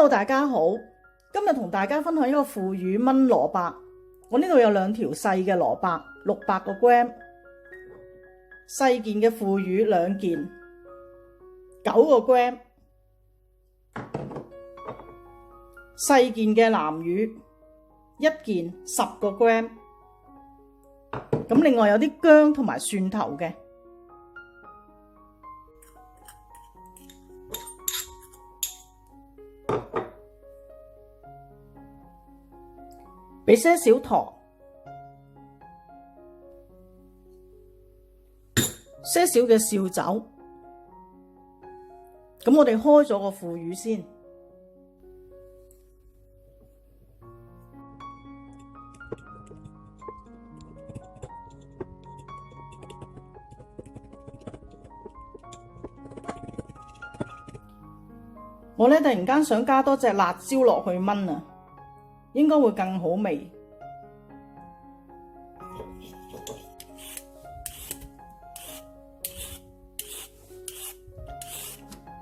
Hello， 大家好，今日同大家分享一個腐乳炆蘿蔔。我呢度有2條細嘅蘿蔔，600個 gram， 細件嘅腐乳2件，9個 gram， 細件嘅南乳1件10個 gram。咁另外有啲薑同埋蒜頭嘅。俾些少糖，些少嘅紹酒。咁我哋開咗個腐乳先，我呢突然間想加多隻辣椒落去炆啊！應該會更好味。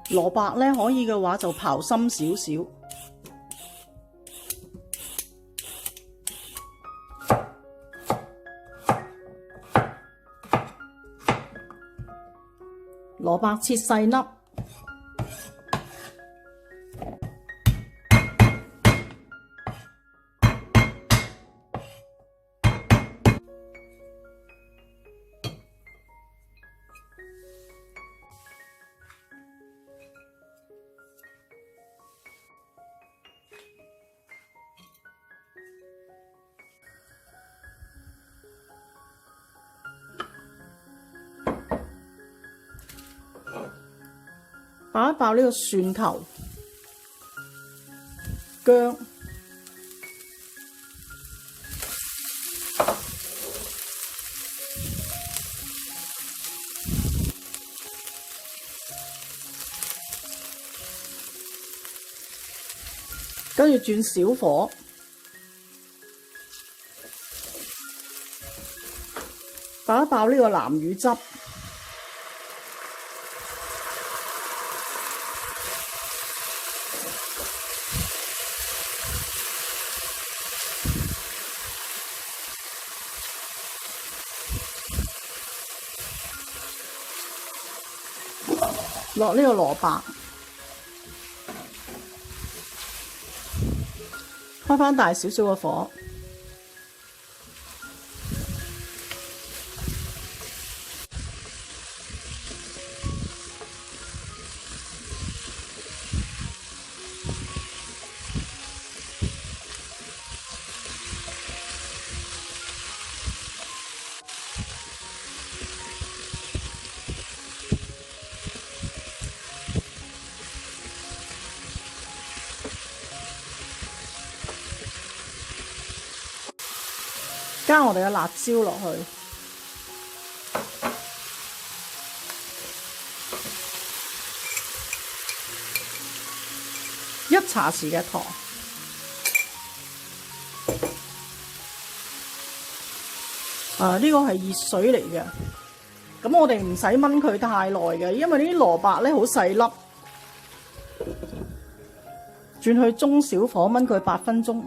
蘿蔔呢，可以嘅話就刨深少少。蘿蔔切細粒。爆一爆呢個蒜頭、薑、跟住轉小火，爆一爆呢個南乳汁。落呢個蘿蔔，開返大少少嘅火，加我哋嘅辣椒落去，1茶匙嘅糖，呢個係熱水嚟嘅，咁我哋唔使炆佢太耐嘅，因為呢啲蘿蔔咧好細粒，轉去中小火炆佢8分鐘。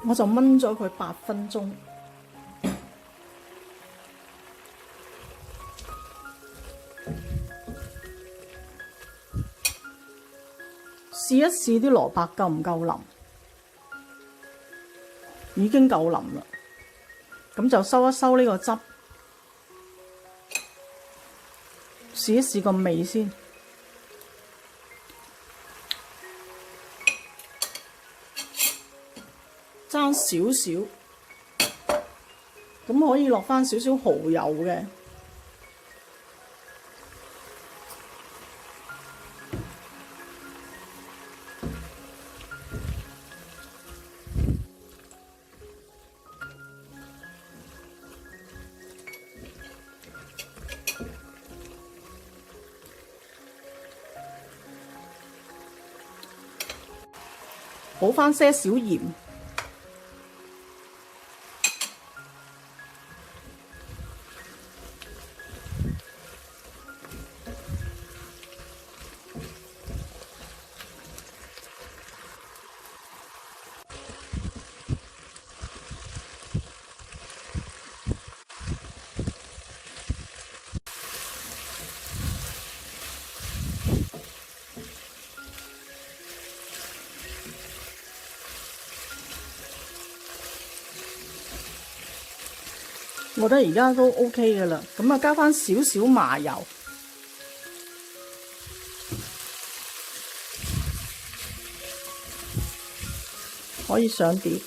我就炆咗佢8分鐘，試一試啲蘿蔔夠唔夠腍，已經夠腍啦。咁就收一收呢個汁，試一試個味先。爭少少，咁可以落返少少蠔油嘅，補返些少鹽。我覺得而家都 OK 嘅啦。咁啊，加翻少少麻油，可以上碟。